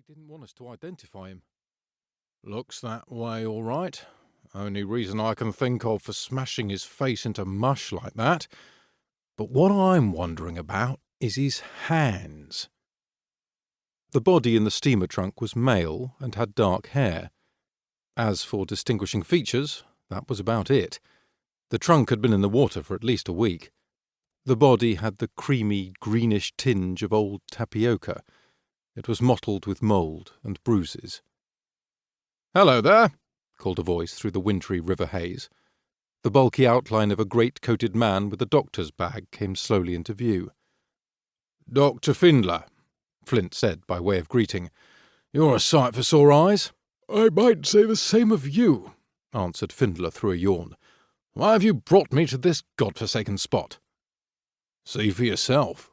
didn't want us to identify him. Looks that way all right. Only reason I can think of for smashing his face into mush like that. But what I'm wondering about is his hands. The body in the steamer trunk was male and had dark hair. As for distinguishing features, that was about it. The trunk had been in the water for at least a week. The body had the creamy, greenish tinge of old tapioca. It was mottled with mould and bruises. "Hello there," called a voice through the wintry river haze. The bulky outline of a great-coated man with a doctor's bag came slowly into view. "Dr. Findler," Flint said by way of greeting. "You're a sight for sore eyes." "I might say the same of you," answered Findler through a yawn. "Why have you brought me to this God-forsaken spot?" "See for yourself."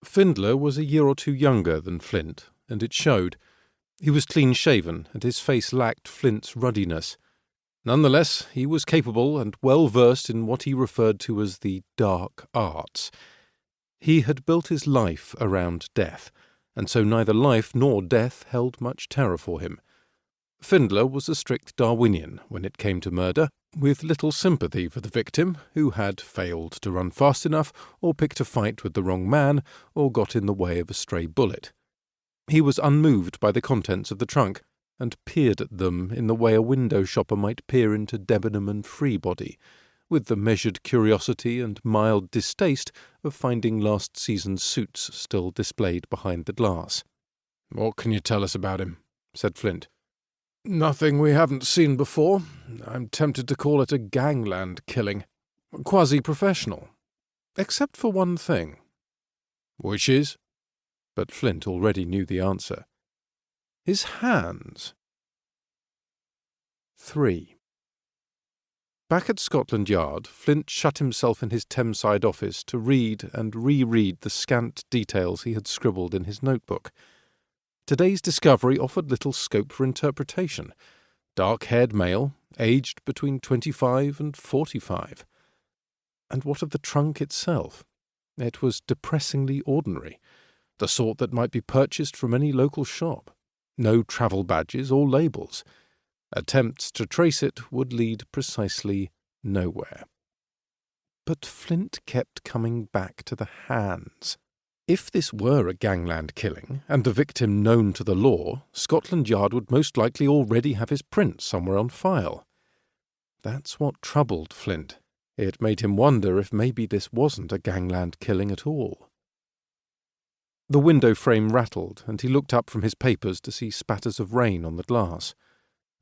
Findler was a year or two younger than Flint, and it showed. He was clean-shaven, and his face lacked Flint's ruddiness. Nonetheless, he was capable and well-versed in what he referred to as the dark arts. He had built his life around death, and so neither life nor death held much terror for him. Findler was a strict Darwinian when it came to murder, with little sympathy for the victim who had failed to run fast enough, or picked a fight with the wrong man, or got in the way of a stray bullet. He was unmoved by the contents of the trunk, and peered at them in the way a window shopper might peer into Debenham and Freebody, with the measured curiosity and mild distaste of finding last season's suits still displayed behind the glass. "What can you tell us about him?" said Flint. "Nothing we haven't seen before. I'm tempted to call it a gangland killing. Quasi-professional. Except for one thing." "Which is?" But Flint already knew the answer. "His hands." 3. Back at Scotland Yard, Flint shut himself in his Thameside office to read and reread the scant details he had scribbled in his notebook. Today's discovery offered little scope for interpretation. Dark-haired male, aged between 25 and 45. And what of the trunk itself? It was depressingly ordinary, the sort that might be purchased from any local shop. No travel badges or labels. Attempts to trace it would lead precisely nowhere. But Flint kept coming back to the hands. If this were a gangland killing, and the victim known to the law, Scotland Yard would most likely already have his print somewhere on file. That's what troubled Flint. It made him wonder if maybe this wasn't a gangland killing at all. The window frame rattled, and he looked up from his papers to see spatters of rain on the glass.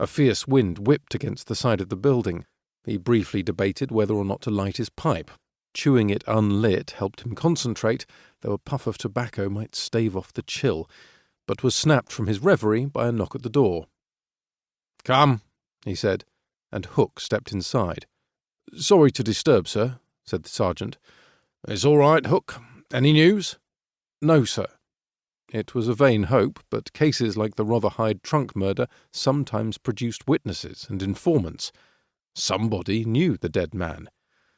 A fierce wind whipped against the side of the building. He briefly debated whether or not to light his pipe. Chewing it unlit helped him concentrate, though a puff of tobacco might stave off the chill, but was snapped from his reverie by a knock at the door. "Come," he said, and Hook stepped inside. "Sorry to disturb, sir," said the sergeant. "It's all right, Hook. Any news?" "No, sir." It was a vain hope, but cases like the Rotherhide trunk murder sometimes produced witnesses and informants. Somebody knew the dead man.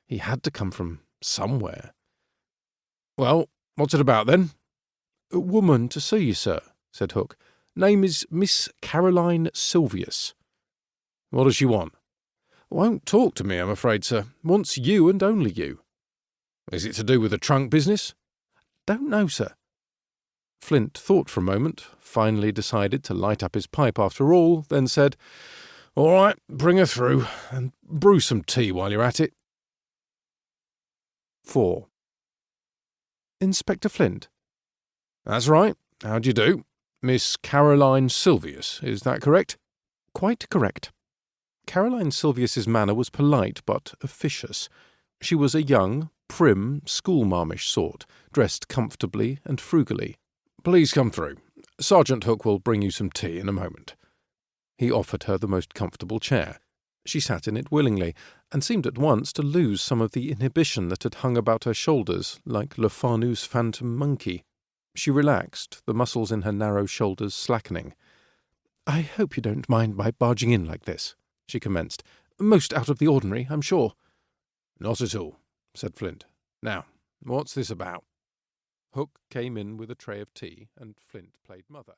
He had to come from somewhere. "Well, what's it about, then?" "A woman to see you, sir," said Hook. "Name is Miss Caroline Silvius." "What does she want?" "Won't talk to me, I'm afraid, sir. Wants you and only you." "Is it to do with the trunk business?" "Don't know, sir." Flint thought for a moment, finally decided to light up his pipe after all, then said, "All right, bring her through, and brew some tea while you're at it." 4. "Inspector Flint?" "That's right. How do you do? Miss Caroline Silvius, is that correct?" "Quite correct." Caroline Silvius's manner was polite but officious. She was a young, prim, schoolmarmish sort, dressed comfortably and frugally. "Please come through. Sergeant Hook will bring you some tea in a moment." He offered her the most comfortable chair. She sat in it willingly, and seemed at once to lose some of the inhibition that had hung about her shoulders like Le Farnou's phantom monkey. She relaxed, the muscles in her narrow shoulders slackening. "I hope you don't mind my barging in like this," she commenced. "Most out of the ordinary, I'm sure." "Not at all," said Flint. "Now, what's this about?" Hook came in with a tray of tea, and Flint played mother.